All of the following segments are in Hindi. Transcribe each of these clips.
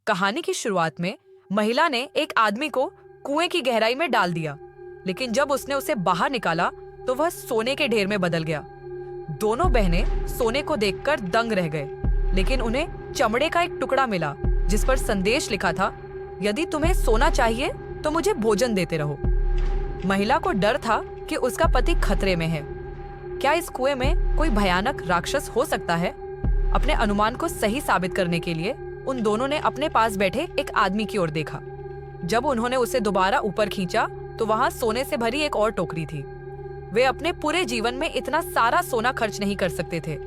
कहानी की शुरुआत में महिला ने एक आदमी को कुएं की गहराई में डाल दिया, लेकिन जब उसने उसे बाहर निकाला तो वह सोने के ढेर में बदल गया। दोनों बहनें सोने को देखकर दंग रह गए, लेकिन उन्हें चमड़े का एक टुकड़ा मिला जिस पर संदेश लिखा था, यदि तुम्हें सोना चाहिए तो मुझे भोजन देते रहो। महिला को डर था कि उसका पति खतरे में है। क्या इस कुएं में कोई भयानक राक्षस हो सकता है? अपने अनुमान को सही साबित करने के लिए उन दोनों ने अपने पास बैठे एक आदमी की ओर देखा। जब उन्होंने उसे दोबारा ऊपर खींचा तो वहां सोने से भरी एक और टोकरी थी। वे अपने पूरे जीवन में इतना सारा सोना खर्च नहीं कर सकते थे,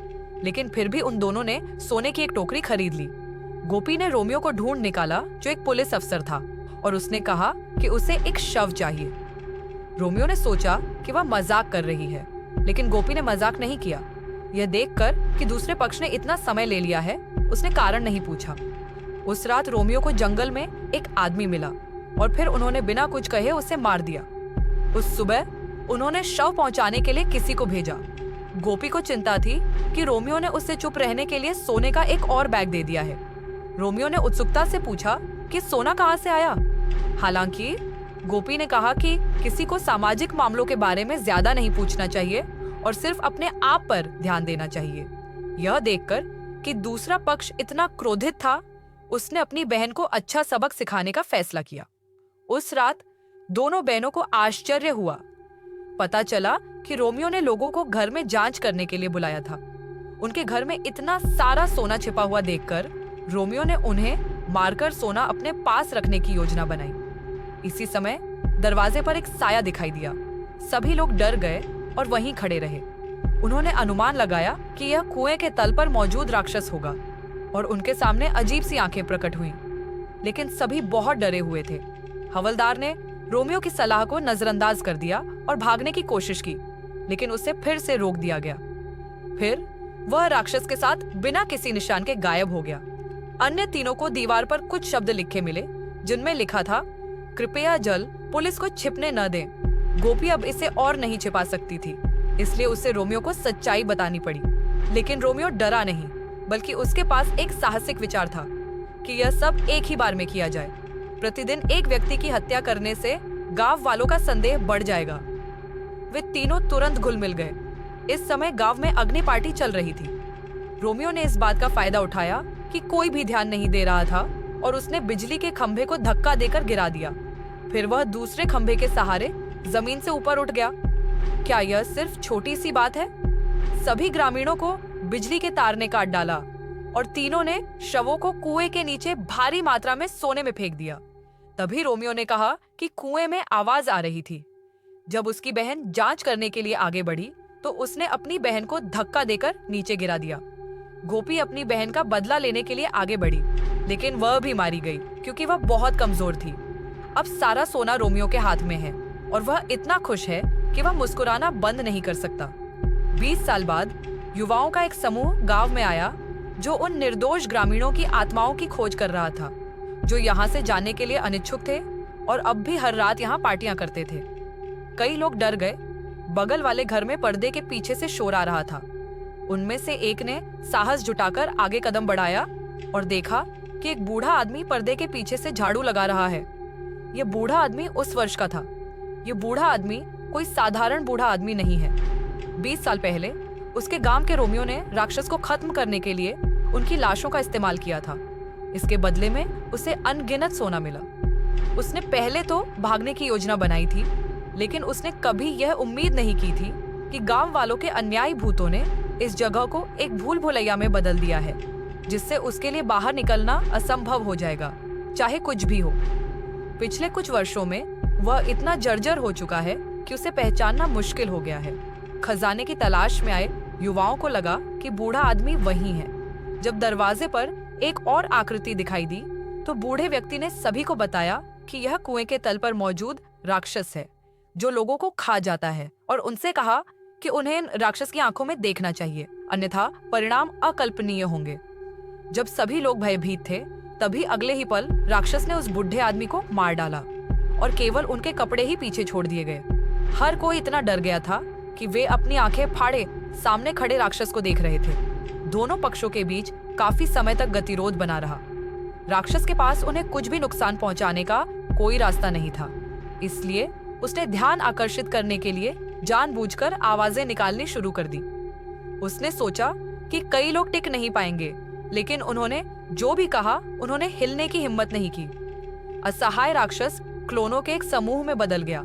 लेकिन फिर भी उन दोनों ने सोने की एक टोकरी खरीद ली। गोपी ने रोमियो को ढूंढ निकाला जो एक पुलिस अफसर था, और उसने कहा कि उसे एक शव चाहिए। रोमियो ने सोचा कि वह मजाक कर रही है, लेकिन गोपी ने मजाक नहीं किया। यह देखकर कि दूसरे पक्ष ने इतना समय ले लिया है, उसने कारण नहीं पूछा। उस रात रोमियो को जंगल में एक आदमी मिला और फिर उन्होंने बिना कुछ कहे उसे मार दिया। उस सुबह उन्होंने शव पहुंचाने के लिए किसी को भेजा। गोपी को चिंता थी कि रोमियो ने उससे चुप रहने के लिए सोने का एक और बैग दे दिया है। रोमियो ने उत्सुकता से पूछा कि सोना कहाँ से आया। हालांकि गोपी ने कहा कि किसी को सामाजिक मामलों के बारे में ज्यादा नहीं पूछना चाहिए और सिर्फ अपने आप पर ध्यान देना चाहिए। यह देखकर कि दूसरा पक्ष इतना क्रोधित था, उसने अपनी बहन को अच्छा सबक सिखाने का फैसला किया। उस रात दोनों बहनों को आश्चर्य हुआ। पता चला कि रोमियो ने लोगों को घर में जांच करने के लिए बुलाया था। उनके घर में इतना सारा सोना छिपा हुआ देखकर रोमियो ने उन्हें मारकर सोना अपने पास रखने की योजना बनाई। इसी समय दरवाजे पर एक साया दिखाई दिया। सभी लोग डर गए और वहीं खड़े रहे। उन्होंने अनुमान लगाया कि यह कुएं के तल पर मौजूद राक्षस होगा, और उनके सामने अजीब सी आंखें प्रकट हुईं। लेकिन सभी बहुत डरे हुए थे। हवलदार ने रोमियो की सलाह को नजरअंदाज कर दिया और भागने की कोशिश की, लेकिन उसे फिर से रोक दिया गया। फिर वह राक्षस के साथ बिना किसी निशान के गायब हो गया। अन्य तीनों को दीवार पर कुछ शब्द लिखे मिले, जिनमें लिखा था, कृपया जल पुलिस को छिपने न दें। गोपी अब इसे और नहीं छिपा सकती थी, इसलिए उसे रोमियो को सच्चाई बतानी पड़ी। लेकिन रोमियो डरा नहीं, बल्कि उसके पास एक साहसिक विचार था कि यह सब एक ही बार में किया जाए। प्रतिदिन एक व्यक्ति की हत्या करने से गांव वालों का संदेह बढ़ जाएगा। वे तीनों तुरंत घुल मिल गए। इस समय गांव में अग्नि पार्टी चल रही थी। रोमियो ने इस बात का फायदा उठाया कि कोई भी ध्यान नहीं दे रहा था, और उसने बिजली के खंभे को धक्का देकर गिरा दिया। फिर वह दूसरे खंभे के सहारे जमीन से ऊपर उठ गया। क्या यह सिर्फ छोटी सी बात है? सभी ग्रामीणों को बिजली के तार ने काट डाला, और तीनों ने शवों को कुएं के नीचे भारी मात्रा में सोने में फेंक दिया। तभी रोमियो ने कहा कि कुएं में आवाज आ रही थी। जब उसकी बहन जांच करने के लिए आगे बढ़ी तो उसने अपनी बहन को धक्का देकर नीचे गिरा दिया। गोपी अपनी बहन का बदला लेने के लिए आगे बढ़ी, लेकिन वह भी मारी गई क्योंकि वह बहुत कमजोर थी। अब सारा सोना रोमियो के हाथ में है और वह इतना खुश है कि वह मुस्कुराना बंद नहीं कर सकता। 20 साल बाद युवाओं का एक समूह गांव में आया जो उन निर्दोष ग्रामीणों की आत्माओं की खोज कर रहा था, जो यहाँ से जाने के लिए अनिच्छुक थे और अब भी हर रात यहाँ पार्टियां करते थे। कई लोग डर गए। बगल वाले घर में पर्दे के पीछे से शोर आ रहा था। उनमें से एक ने साहस जुटाकर आगे कदम बढ़ाया और देखा कि एक बूढ़ा आदमी पर्दे के पीछे से झाड़ू लगा रहा है। यह बूढ़ा आदमी उस वर्ष का था। यह बूढ़ा आदमी कोई साधारण बूढ़ा आदमी नहीं है। 20 साल पहले उसके गांव के रोमियो ने राक्षस को खत्म करने के लिए उनकी लाशों का इस्तेमाल किया था। इसके बदले में उसे अनगिनत सोना मिला। उसने पहले तो भागने की योजना बनाई थी, लेकिन उसने कभी यह उम्मीद नहीं की थी कि गांव वालों के अन्यायी भूतों ने इस जगह को एक भूल भुलैया में बदल दिया है, जिससे उसके लिए बाहर निकलना असंभव हो जाएगा, चाहे कुछ भी हो। पिछले कुछ वर्षों में वह इतना जर्जर हो चुका है कि उसे पहचानना मुश्किल हो गया है। खजाने की तलाश में आए युवाओं को लगा कि बूढ़ा आदमी वही है। जब दरवाजे पर एक और आकृति दिखाई दी तो बूढ़े व्यक्ति ने सभी को बताया कि यह कुएं के तल पर मौजूद राक्षस है, जो लोगों को खा जाता है, और उनसे कहा कि उन्हें राक्षस की आंखों में देखना चाहिए, अन्यथा परिणाम अकल्पनीय होंगे। जब सभी लोग भयभीत थे, तभी अगले ही पल राक्षस ने उस बूढ़े आदमी को मार डाला और केवल उनके कपड़े ही पीछे छोड़ दिए गए। हर कोई इतना डर गया था कि वे अपनी आंखें फाड़े सामने खड़े राक्षस को देख रहे थे। दोनों पक्षों के बीच काफी समय तक गतिरोध बना रहा। राक्षस के पास उन्हें कुछ भी नुकसान पहुंचाने का कोई रास्ता नहीं था, इसलिए उसने ध्यान आकर्षित करने के लिए जानबूझकर आवाजें निकालनी शुरू कर दी। उसने सोचा कि कई लोग टिक नहीं पाएंगे, लेकिन उन्होंने जो भी कहा उन्होंने हिलने की हिम्मत नहीं की। असहाय राक्षस क्लोनों के एक समूह में बदल गया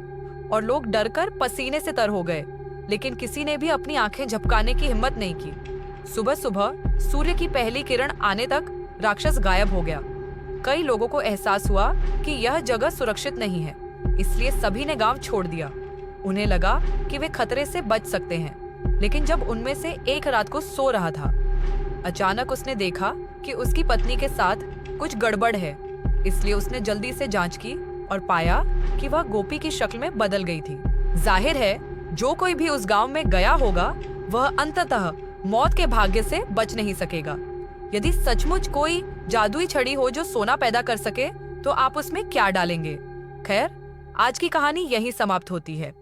और लोग डरकर पसीने से तर हो गए, लेकिन किसी ने भी अपनी आंखें झपकाने की हिम्मत नहीं की। सुबह सुबह सूर्य की पहली किरण आने तक राक्षस गायब हो गया। कई लोगों को एहसास हुआ कि यह जगह सुरक्षित नहीं है, इसलिए सभी ने गांव छोड़ दिया। उन्हें लगा कि वे खतरे से बच सकते हैं, लेकिन जब उनमें से एक रात को सो रहा था, अचानक उसने देखा कि उसकी पत्नी के साथ कुछ गड़बड़ है। इसलिए उसने जल्दी से जांच की और पाया कि वह गोपी की शक्ल में बदल गई थी। जाहिर है जो कोई भी उस गांव में गया होगा वह अंततः मौत के भाग्य से बच नहीं सकेगा। यदि सचमुच कोई जादुई छड़ी हो जो सोना पैदा कर सके तो आप उसमें क्या डालेंगे? खैर, आज की कहानी यहीं समाप्त होती है।